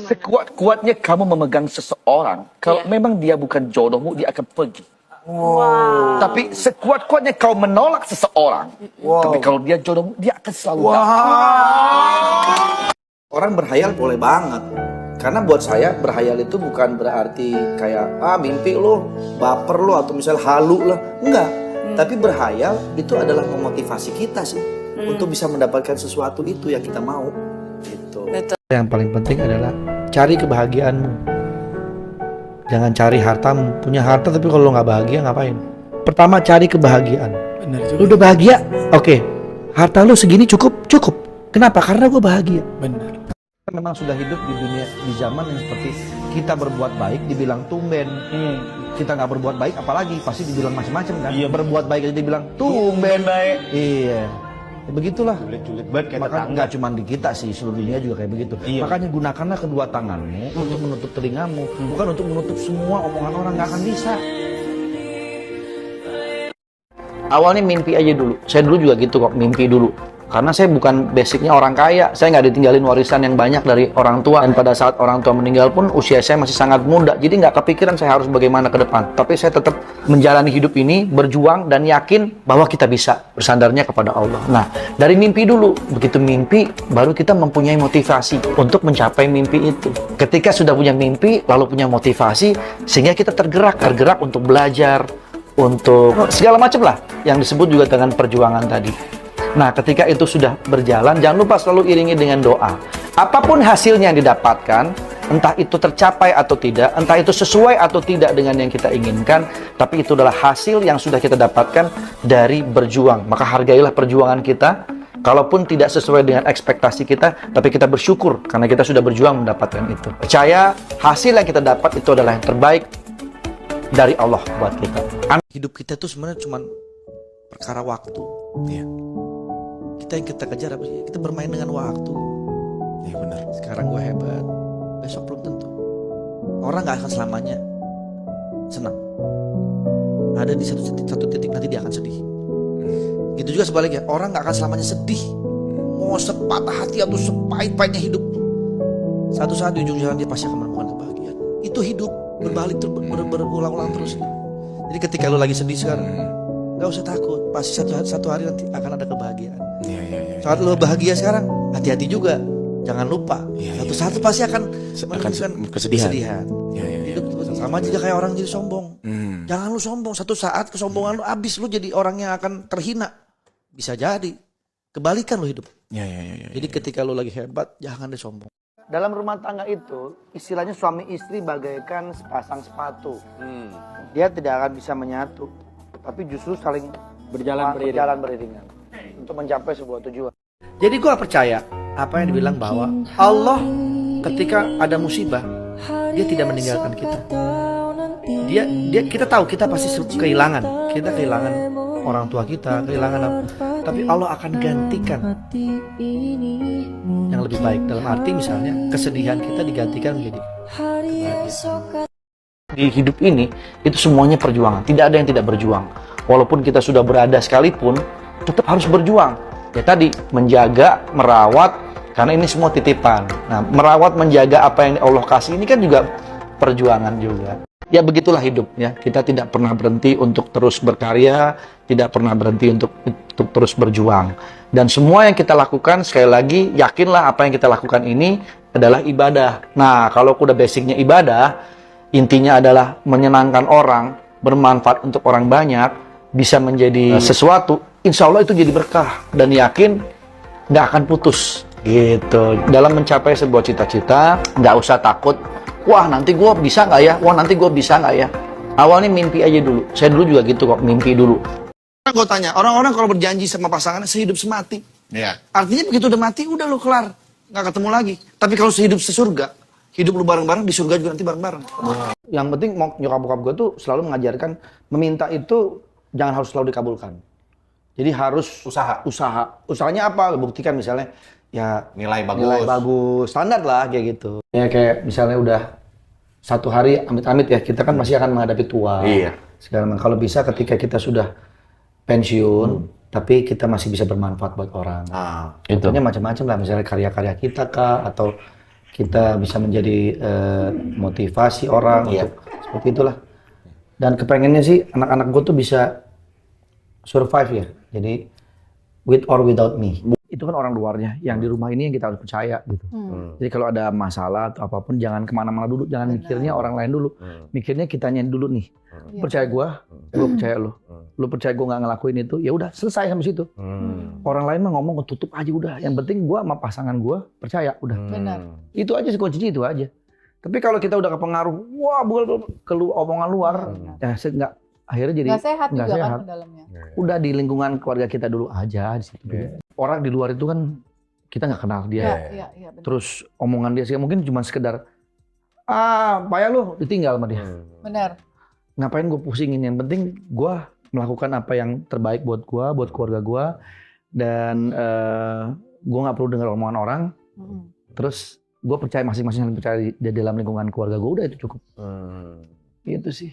Sekuat-kuatnya kamu memegang seseorang, kalau memang dia bukan jodohmu, dia akan pergi. Wow. Tapi sekuat-kuatnya kau menolak seseorang, tapi kalau dia jodohmu, dia akan selalu datang. Orang berhayal boleh banget. Karena buat saya berhayal itu bukan berarti kayak mimpi lo, baper lo, atau misal halu lah. Enggak. Tapi berhayal itu adalah memotivasi kita sih untuk bisa mendapatkan sesuatu itu yang kita mau. Gitu. Yang paling penting adalah cari kebahagiaanmu. Jangan cari hartamu. Punya harta tapi kalau lo nggak bahagia ngapain? Pertama cari kebahagian. Benar juga. Lu udah bahagia? Oke. Harta lu segini cukup? Cukup. Kenapa? Karena gue bahagia. Benar. Kita memang sudah hidup di dunia, di zaman yang seperti kita berbuat baik dibilang tumben. Kita nggak berbuat baik apalagi pasti dibilang macam-macam kan. Iya. Berbuat baik aja dibilang tumben baik. Iya. Ya, begitulah. Julid-julid banget kayak Maka tetangga. nggak cuma di kita sih, seluruh dunia juga kayak begitu. Iya. Makanya gunakanlah kedua tanganmu untuk menutup telingamu, bukan untuk menutup semua omongan orang. Nggak akan bisa. Awalnya mimpi aja dulu. Saya dulu juga gitu kok, mimpi dulu. Karena saya bukan basicnya orang kaya, saya nggak ditinggalin warisan yang banyak dari orang tua. Dan pada saat orang tua meninggal pun usia saya masih sangat muda, jadi nggak kepikiran saya harus bagaimana ke depan. Tapi saya tetap menjalani hidup ini, berjuang dan yakin bahwa kita bisa, bersandarnya kepada Allah. Nah, dari mimpi dulu, begitu mimpi, baru kita mempunyai motivasi untuk mencapai mimpi itu. Ketika sudah punya mimpi, lalu punya motivasi, sehingga kita tergerak untuk belajar, untuk segala macam lah, yang disebut juga dengan perjuangan tadi. Nah, ketika itu sudah berjalan, jangan lupa selalu iringi dengan doa. Apapun hasilnya yang didapatkan, entah itu tercapai atau tidak, entah itu sesuai atau tidak dengan yang kita inginkan, tapi itu adalah hasil yang sudah kita dapatkan dari berjuang. Maka hargailah perjuangan kita, kalaupun tidak sesuai dengan ekspektasi kita, tapi kita bersyukur karena kita sudah berjuang mendapatkan itu. Percaya, hasil yang kita dapat itu adalah yang terbaik dari Allah buat kita. Hidup kita itu sebenarnya cuma perkara waktu. Ya. Kita yang kita kejar apa sih? Kita bermain dengan waktu. Iya benar. Sekarang gue hebat, besok belum tentu. Orang nggak akan selamanya senang. Ada di satu titik nanti dia akan sedih. Gitu juga sebaliknya, orang nggak akan selamanya sedih. Mau sepatah hati atau sepahit-pahitnya hidup, satu saat di ujung jalan dia pasti akan menemukan kebahagiaan. Itu hidup berbalik terus, berulang-ulang terus. Jadi ketika lu lagi sedih sekarang, nggak usah takut, pasti satu hari nanti akan ada kebahagiaan. Iya. Saat lo bahagia sekarang, hati-hati juga, jangan lupa. Satu saat pasti akan menemukan kesedihan. Iya. Hidup sama juga kayak orang jadi sombong. Jangan lu sombong, satu saat kesombongan lu habis, lu jadi orang yang akan terhina. Bisa jadi kebalikan lu hidup. Iya. Jadi ketika lu lagi hebat, jangan deh sombong. Dalam rumah tangga itu, istilahnya suami istri bagaikan sepasang sepatu. Dia tidak akan bisa menyatu, tapi justru saling berjalan beriringan untuk mencapai sebuah tujuan. Jadi gua percaya apa yang dibilang bahwa Allah ketika ada musibah, dia tidak meninggalkan kita. Dia kita tahu kita pasti kehilangan. Kita kehilangan orang tua kita, kehilangan apa. Tapi Allah akan gantikan yang lebih baik. Dalam arti misalnya kesedihan kita digantikan menjadi kebahagiaan. Di hidup ini itu semuanya perjuangan. Tidak ada yang tidak berjuang. Walaupun kita sudah berada sekalipun, tetap harus berjuang. Ya tadi, menjaga, merawat, karena ini semua titipan. Nah, merawat, menjaga apa yang Allah kasih ini kan juga perjuangan juga. Ya begitulah hidup ya. Kita tidak pernah berhenti untuk terus berkarya, tidak pernah berhenti untuk terus berjuang. Dan semua yang kita lakukan, sekali lagi, yakinlah apa yang kita lakukan ini adalah ibadah. Nah, kalau udah basicnya ibadah, intinya adalah menyenangkan orang, bermanfaat untuk orang banyak, bisa menjadi sesuatu, insya Allah itu jadi berkah. Dan yakin nggak akan putus gitu. Dalam mencapai sebuah cita-cita, nggak usah takut, wah nanti gue bisa nggak ya, wah nanti gue bisa nggak ya. Awalnya mimpi aja dulu. Saya dulu juga gitu kok, mimpi dulu. Gue tanya, orang-orang kalau berjanji sama pasangannya sehidup semati, artinya begitu udah mati, udah lo kelar, nggak ketemu lagi. Tapi kalau sehidup sesurga, hidup lu bareng-bareng, di surga juga nanti bareng-bareng. Yang penting nyokap bokap gue tuh selalu mengajarkan, meminta itu jangan harus selalu dikabulkan. Jadi harus usaha. Usahanya apa? Buktikan misalnya ya Nilai bagus, standar lah kayak gitu. Ya kayak misalnya udah satu hari amit-amit ya, kita kan masih akan menghadapi tua. Iya. Sekarang kalau bisa ketika kita sudah pensiun, tapi kita masih bisa bermanfaat buat orang. Itu. Contohnya macam-macam lah, misalnya karya-karya kita kah, atau kita bisa menjadi motivasi orang Iya. untuk seperti itulah. Dan kepengennya sih anak-anak gue tuh bisa survive ya. Jadi with or without me. Itu kan orang luarnya, yang di rumah ini yang kita harus percaya gitu. Jadi kalau ada masalah atau apapun jangan kemana-mana dulu, jangan mikirnya orang lain dulu. Mikirnya kitanya dulu nih. Percaya gue percaya lo. Lo percaya gue nggak ngelakuin itu, ya udah selesai sampai situ. Orang lain mah ngomong tutup aja udah. Yang penting gue sama pasangan gue percaya udah. Benar. Itu aja sih kuncinya itu aja. Tapi kalau kita udah kepengaruh, wah bukan omongan luar, ya akhirnya jadi Nggak sehat nggak juga sehat. kan ke dalamnya. Udah di lingkungan keluarga kita dulu aja di situ. Orang di luar itu kan kita nggak kenal dia. Iya, benar. Terus omongan dia sih mungkin cuma sekedar payah lu ditinggal sama dia. Benar. Ngapain gue pusingin, yang penting gue melakukan apa yang terbaik buat gue, buat keluarga gue, dan gue nggak perlu dengar omongan orang. Terus gue percaya masing-masing yang percaya di dalam lingkungan keluarga gue, udah itu cukup. Itu sih.